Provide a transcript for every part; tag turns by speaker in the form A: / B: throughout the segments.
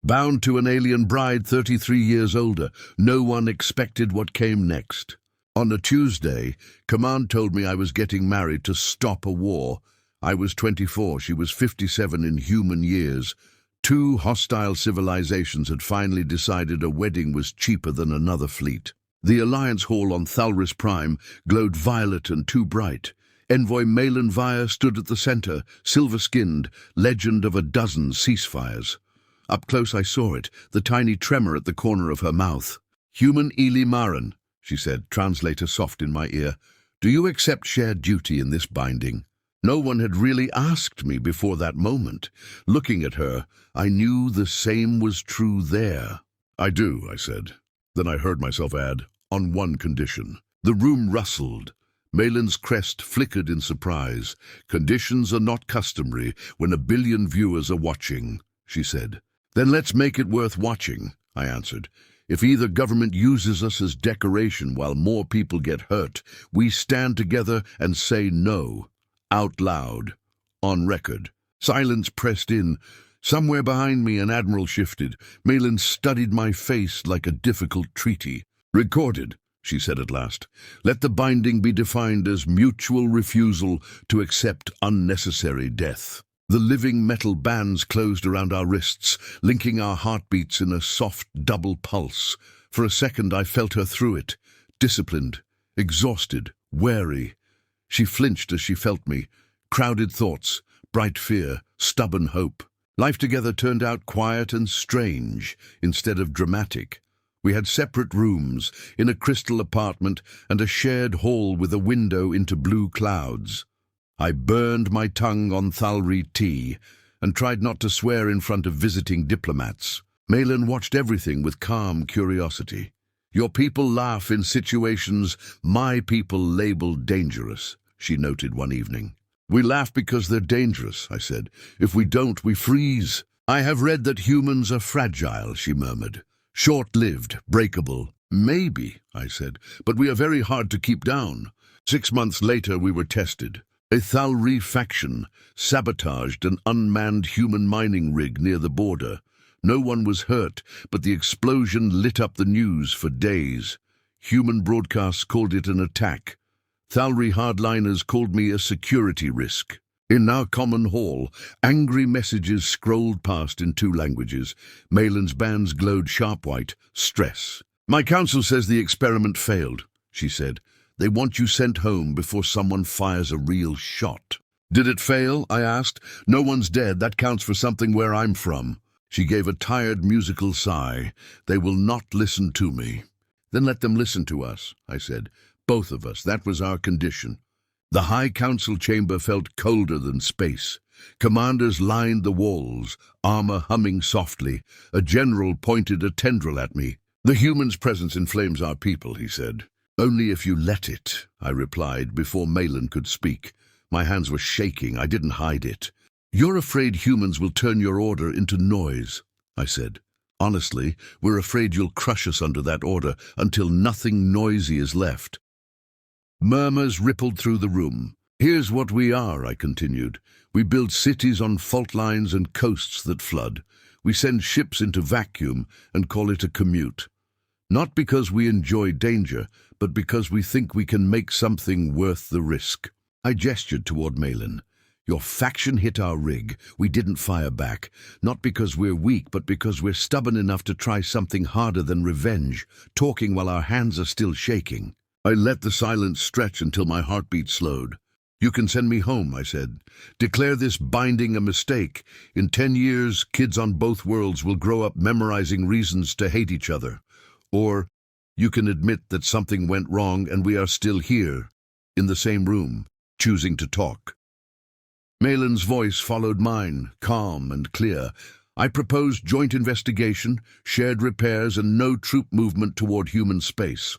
A: Bound to an alien bride 33 years older, no one expected what came next. On a Tuesday, Command told me I was getting married to stop a war. I was 24, she was 57 in human years. Two hostile civilizations had finally decided a wedding was cheaper than another fleet. The Alliance Hall on Thalris Prime glowed violet and too bright. Envoy Malin Vire stood at the center, silver-skinned, legend of a dozen ceasefires. Up close I saw it, the tiny tremor at the corner of her mouth. "Human Eli Marin," she said, translator soft in my ear. "Do you accept shared duty in this binding?" No one had really asked me before that moment. Looking at her, I knew the same was true there. "I do," I said. Then I heard myself add, "on one condition." The room rustled. Malin's crest flickered in surprise. "Conditions are not customary when 1 billion viewers are watching," she said. "Then let's make it worth watching," I answered. "If either government uses us as decoration while more people get hurt, we stand together and say no. Out loud. On record." Silence pressed in. Somewhere behind me an admiral shifted. Malin studied my face like a difficult treaty. "Recorded," she said at last. "Let the binding be defined as mutual refusal to accept unnecessary death." The living metal bands closed around our wrists, linking our heartbeats in a soft double pulse. For a second I felt her through it, disciplined, exhausted, wary. She flinched as she felt me. Crowded thoughts, bright fear, stubborn hope. Life together turned out quiet and strange instead of dramatic. We had separate rooms, in a crystal apartment, and a shared hall with a window into blue clouds. I burned my tongue on Thalri tea and tried not to swear in front of visiting diplomats. Malin watched everything with calm curiosity. "Your people laugh in situations my people label dangerous," she noted one evening. "We laugh because they're dangerous," I said. "If we don't, we freeze." "I have read that humans are fragile," she murmured. "Short-lived, breakable." "Maybe," I said, "but we are very hard to keep down." 6 months later we were tested. A Thalri faction sabotaged an unmanned human mining rig near the border. No one was hurt, but the explosion lit up the news for days. Human broadcasts called it an attack. Thalri hardliners called me a security risk. In our common hall, angry messages scrolled past in 2 languages. Malin's bands glowed sharp white, stress. "My council says the experiment failed," she said. "They want you sent home before someone fires a real shot." "Did it fail?" I asked. "No one's dead. That counts for something where I'm from." She gave a tired musical sigh. "They will not listen to me." "Then let them listen to us," I said. "Both of us. That was our condition." The High Council chamber felt colder than space. Commanders lined the walls, armor humming softly. A general pointed a tendril at me. "The human's presence inflames our people," he said. "Only if you let it," I replied before Malin could speak. My hands were shaking. I didn't hide it. "You're afraid humans will turn your order into noise," I said. "Honestly, we're afraid you'll crush us under that order until nothing noisy is left." Murmurs rippled through the room. "Here's what we are," I continued. "We build cities on fault lines and coasts that flood. We send ships into vacuum and call it a commute. Not because we enjoy danger, but because we think we can make something worth the risk." I gestured toward Malin. "Your faction hit our rig. We didn't fire back. Not because we're weak, but because we're stubborn enough to try something harder than revenge, talking while our hands are still shaking." I let the silence stretch until my heartbeat slowed. "You can send me home," I said. "Declare this binding a mistake. In 10 years, kids on both worlds will grow up memorizing reasons to hate each other. Or you can admit that something went wrong and we are still here, in the same room, choosing to talk." Malin's voice followed mine, calm and clear. "I propose joint investigation, shared repairs, and no troop movement toward human space.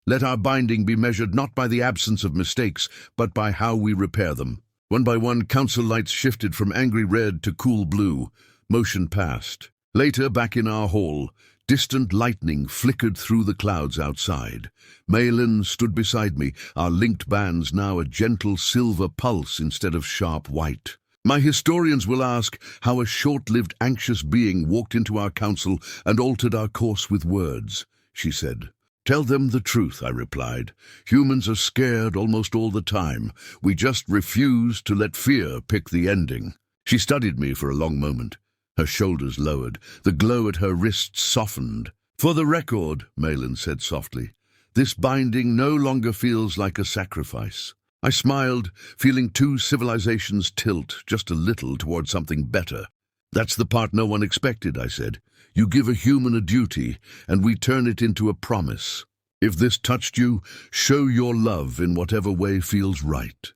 A: Let our binding be measured not by the absence of mistakes, but by how we repair them." One by one, council lights shifted from angry red to cool blue. Motion passed. Later, back in our hall, distant lightning flickered through the clouds outside. Malin stood beside me, our linked bands now a gentle silver pulse instead of sharp white. My historians will ask how a short-lived anxious being walked into our council and altered our course with words, she said. Tell them the truth, I replied. Humans are scared almost all the time. We just refuse to let fear pick the ending. She studied me for a long moment. Her shoulders lowered. The glow at her wrists softened. For the record, Malin said softly, this binding no longer feels like a sacrifice. I smiled, feeling two civilizations tilt just a little toward something better. That's the part no one expected, I said. You give a human a duty, and we turn it into a promise. If this touched you, show your love in whatever way feels right.